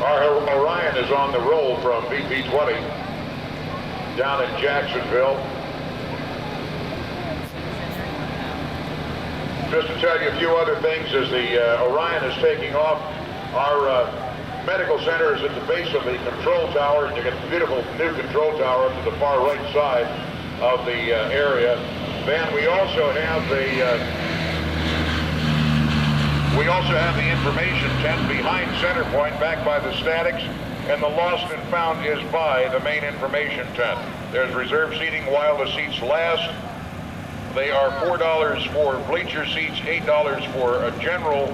Our Orion is on the roll from BP-20 down in Jacksonville. Just to tell you a few other things as the Orion is taking off, our medical center is at the base of the control tower. You get a beautiful new control tower up to the far right side of the area. Then we also have the information tent behind center point back by the statics, and the lost and found is by the main information tent. There's reserve seating while the seats last. They are $4 for bleacher seats, $8 for a general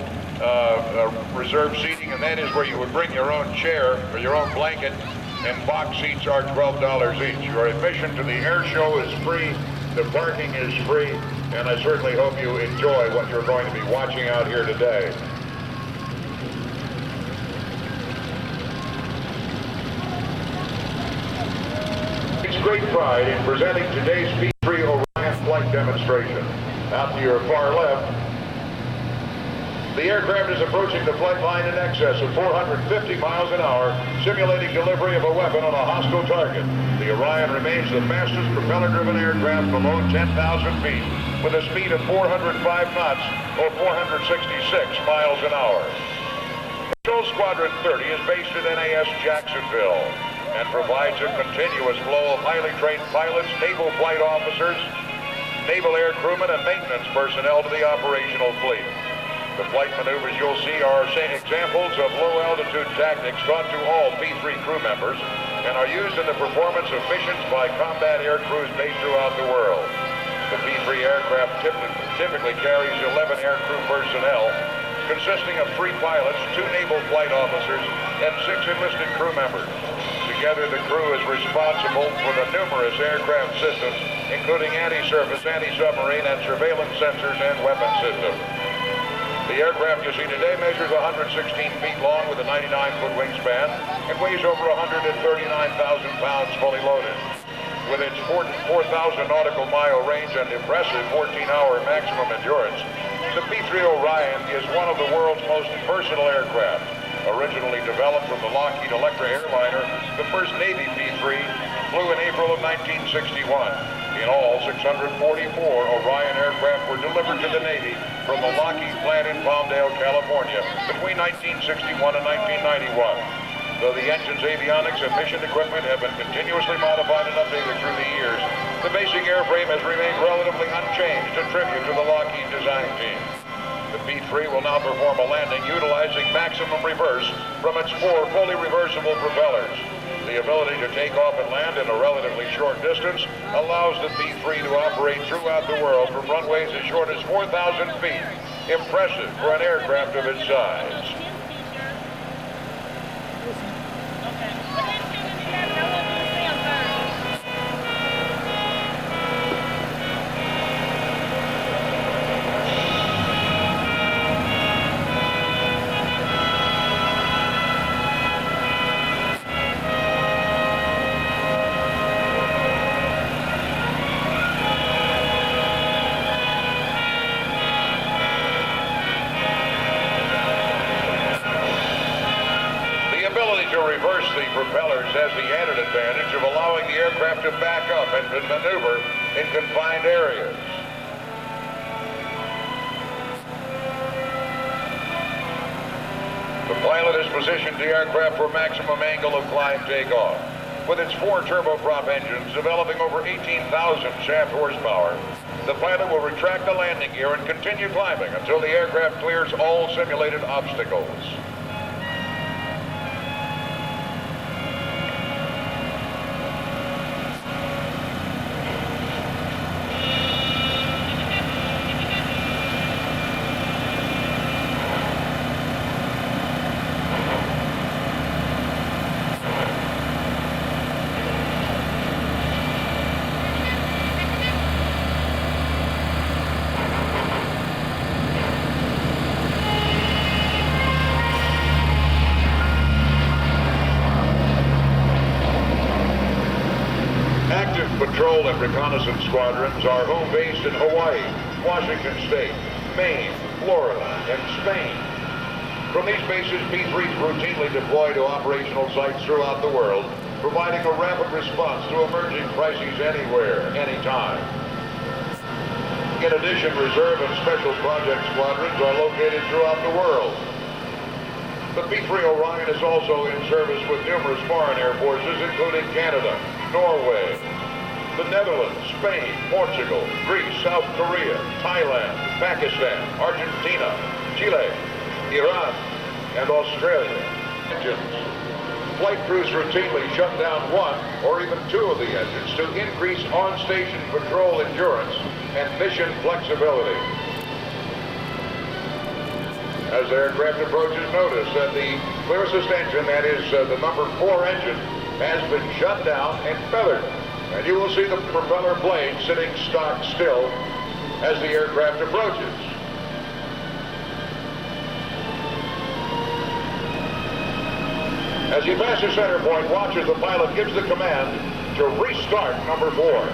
reserve seating, and that is where you would bring your own chair or your own blanket, and box seats are $12 each. Your admission to the air show is free, the parking is free, and I certainly hope you enjoy what you're going to be watching out here today. It's great pride in presenting today's P-3 Orion flight demonstration. Out to your far left, the aircraft is approaching the flight line in excess of 450 miles an hour, simulating delivery of a weapon on a hostile target. The Orion remains the fastest propeller-driven aircraft below 10,000 feet, with a speed of 405 knots or 466 miles an hour. Control Squadron 30 is based at NAS Jacksonville and provides a continuous flow of highly trained pilots, naval flight officers, naval air crewmen, and maintenance personnel to the operational fleet. The flight maneuvers you'll see are examples of low-altitude tactics taught to all P-3 crew members and are used in the performance of missions by combat air crews based throughout the world. The P-3 aircraft typically carries 11 air crew personnel, consisting of 3 pilots, 2 naval flight officers, and 6 enlisted crew members. Together, the crew is responsible for the numerous aircraft systems, including anti-surface, anti-submarine, and surveillance sensors and weapon systems. The aircraft you see today measures 116 feet long with a 99-foot wingspan and weighs over 139,000 pounds fully loaded. With its 4,000 nautical mile range and impressive 14-hour maximum endurance, the P-3 Orion is one of the world's most versatile aircraft. Originally developed from the Lockheed Electra airliner, the first Navy P-3 flew in April of 1961. In all, 644 Orion aircraft were delivered to the Navy from the Lockheed plant in Palmdale, California, between 1961 and 1991. Though the engine's avionics and mission equipment have been continuously modified and updated through the years, the basic airframe has remained relatively unchanged, a tribute to the Lockheed design team. The P-3 will now perform a landing utilizing maximum reverse from its 4 fully reversible propellers. The ability to take off and land in a relatively short distance allows the P-3 to operate throughout the world from runways as short as 4,000 feet. Impressive for an aircraft of its size. Reverse the propellers has the added advantage of allowing the aircraft to back up and to maneuver in confined areas. The pilot has positioned the aircraft for maximum angle of climb takeoff. With its 4 turboprop engines developing over 18,000 shaft horsepower, the pilot will retract the landing gear and continue climbing until the aircraft clears all simulated obstacles. Patrol and reconnaissance squadrons are home based in Hawaii, Washington State, Maine, Florida, and Spain. From these bases, P-3s routinely deploy to operational sites throughout the world, providing a rapid response to emerging crises anywhere, anytime. In addition, reserve and special project squadrons are located throughout the world. The P-3 Orion is also in service with numerous foreign air forces, including Canada, Norway, the Netherlands, Spain, Portugal, Greece, South Korea, Thailand, Pakistan, Argentina, Chile, Iran, and Australia. Engines. Flight crews routinely shut down one or even two of the engines to increase on-station patrol endurance and mission flexibility. As the aircraft approaches, notice that the closest engine, that is the number 4 engine, has been shut down and feathered. And you will see the propeller blade sitting stock still as the aircraft approaches. As he passes center point, watch as the pilot gives the command to restart number 4.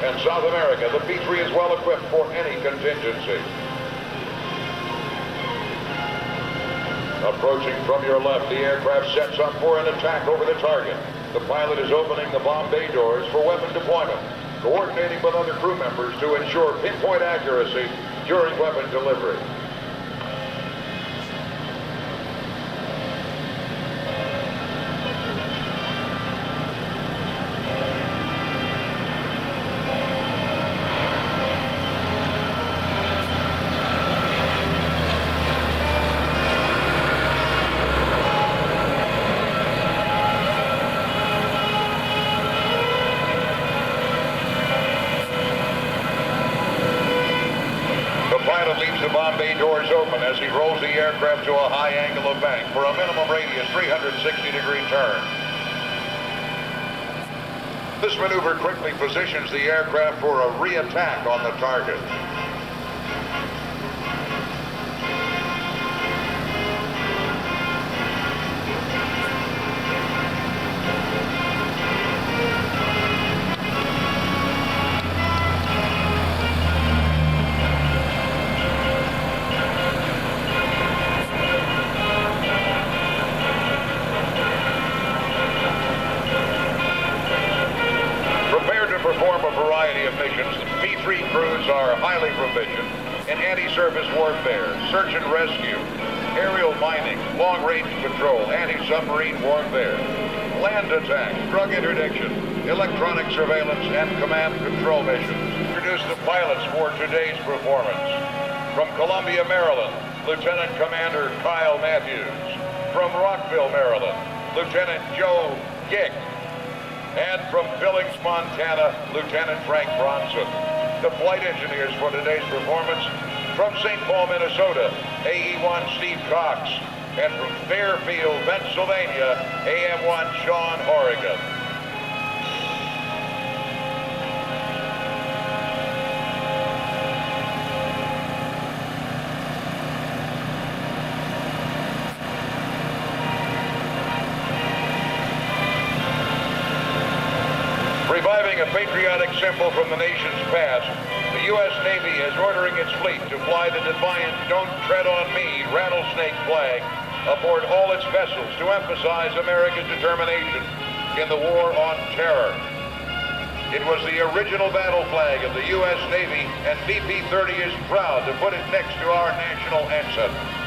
In South America, the P-3 is well equipped for any contingency. Approaching from your left, the aircraft sets up for an attack over the target. The pilot is opening the bomb bay doors for weapon deployment, coordinating with other crew members to ensure pinpoint accuracy during weapon delivery. Leaves the bomb bay doors open as he rolls the aircraft to a high angle of bank for a minimum radius 360-degree turn. This maneuver quickly positions the aircraft for a re-attack on the target. Perform a variety of missions. P-3 crews are highly proficient in anti-surface warfare, search and rescue, aerial mining, long-range patrol, anti-submarine warfare, land attacks, drug interdiction, electronic surveillance, and command control missions. Introduce the pilots for today's performance. From Columbia, Maryland, Lieutenant Commander Kyle Matthews. From Rockville, Maryland, Lieutenant Joe Gick. And from Billings, Montana, Lieutenant Frank Bronson. The flight engineers for today's performance, from St. Paul, Minnesota, AE-1 Steve Cox. And from Fairfield, Pennsylvania, AM-1 Sean Horrigan. Reviving a patriotic symbol from the nation's past, the U.S. Navy is ordering its fleet to fly the defiant "Don't Tread on Me" rattlesnake flag aboard all its vessels to emphasize America's determination in the war on terror. It was the original battle flag of the U.S. Navy, and BP-30 is proud to put it next to our national ensign.